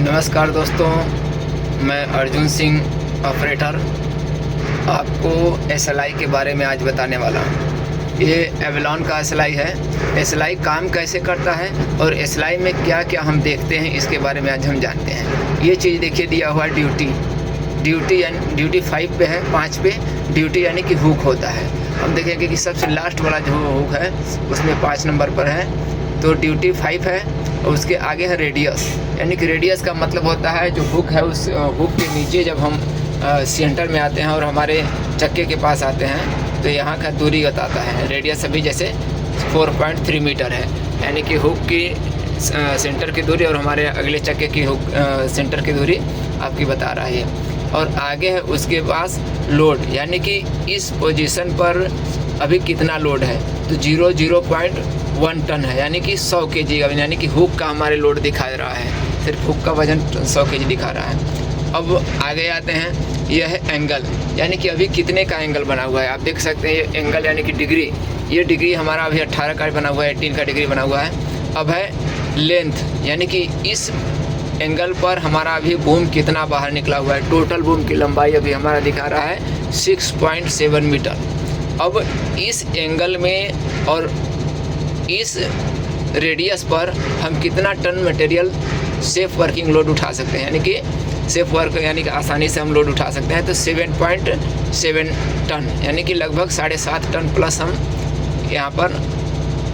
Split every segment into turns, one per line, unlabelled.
नमस्कार दोस्तों, मैं अर्जुन सिंह ऑपरेटर आपको एसएलआई के बारे में आज बताने वाला हूँ। ये एवलॉन का एसएलआई है। एसएलआई काम कैसे करता है और एसएलआई में क्या क्या हम देखते हैं इसके बारे में आज हम जानते हैं। ये चीज़ देखिए दिया हुआ ड्यूटी यानी ड्यूटी 5 पे है, 5 पे ड्यूटी यानी कि हुक होता है। हम देखेंगे कि सबसे लास्ट वाला जो हुक है उसमें 5 नंबर पर है, तो ड्यूटी 5 है। और उसके आगे है रेडियस, यानी कि रेडियस का मतलब होता है जो हुक है उस हुक के नीचे जब हम सेंटर में आते हैं और हमारे चक्के के पास आते हैं तो यहाँ का दूरी बताता है। रेडियस अभी जैसे 4.3 मीटर है, यानी कि हुक की सेंटर की दूरी और हमारे अगले चक्के की हुक सेंटर की दूरी आपकी बता रहा है। और आगे है उसके पास लोड, यानी कि इस पोजीशन पर अभी कितना लोड है, तो 0.1 टन है, यानी कि 100 kg, यानी कि हुक का हमारे लोड दिखा रहा है। सिर्फ हुक का वजन 100 kg दिखा रहा है। अब आगे आते हैं, यह है एंगल, यानी कि अभी कितने का एंगल बना हुआ है। आप देख सकते हैं ये एंगल यानी कि डिग्री, ये डिग्री हमारा अभी 18 का बना हुआ है, 18 का डिग्री बना हुआ है। अब है लेंथ, यानी कि इस एंगल पर हमारा अभी बूम कितना बाहर निकला हुआ है। टोटल बूम की लंबाई अभी हमारा दिखा रहा है 6.7 मीटर। अब इस एंगल में और इस रेडियस पर हम कितना ton material safe working load उठा सकते हैं, यानी कि सेफ वर्क यानी कि आसानी से हम लोड उठा सकते हैं, तो 7.7 टन, यानी कि लगभग 7.5 टन प्लस हम यहाँ पर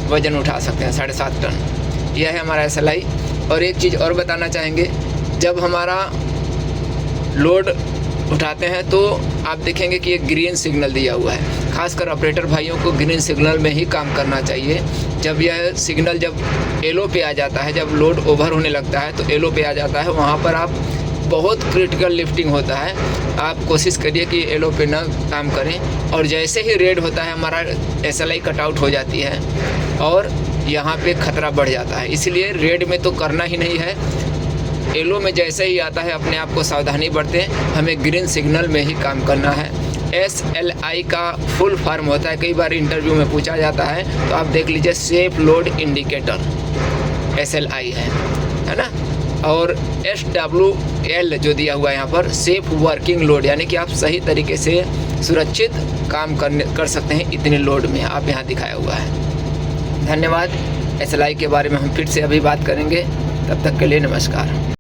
वज़न उठा सकते हैं, 7.5 टन। यह है हमारा एसएलआई। और एक चीज़ और बताना चाहेंगे, जब हमारा लोड उठाते हैं तो आप देखेंगे कि एक ग्रीन सिग्नल दिया हुआ है। खासकर ऑपरेटर भाइयों को ग्रीन सिग्नल में ही काम करना चाहिए। जब यह सिग्नल जब येलो पे आ जाता है, जब लोड ओवर होने लगता है तो येलो पे आ जाता है, वहाँ पर आप बहुत क्रिटिकल लिफ्टिंग होता है, आप कोशिश करिए कि येलो पे ना काम करें। और जैसे ही रेड होता है हमारा एसएलआई कटआउट हो जाती है और यहाँ पे खतरा बढ़ जाता है। इसलिए रेड में तो करना ही नहीं है, येलो में जैसे ही आता है अपने आप को सावधानी बरतें, हमें ग्रीन सिग्नल में ही काम करना है। एसएलआई का फुल फॉर्म होता है, कई बार इंटरव्यू में पूछा जाता है, तो आप देख लीजिए सेफ लोड इंडिकेटर एसएलआई है ना। और SWL जो दिया हुआ है यहाँ पर सेफ वर्किंग लोड, यानी कि आप सही तरीके से सुरक्षित काम कर सकते हैं इतने लोड में, आप यहाँ दिखाया हुआ है। धन्यवाद। एसएलआई के बारे में हम फिर से अभी बात करेंगे, तब तक के लिए नमस्कार।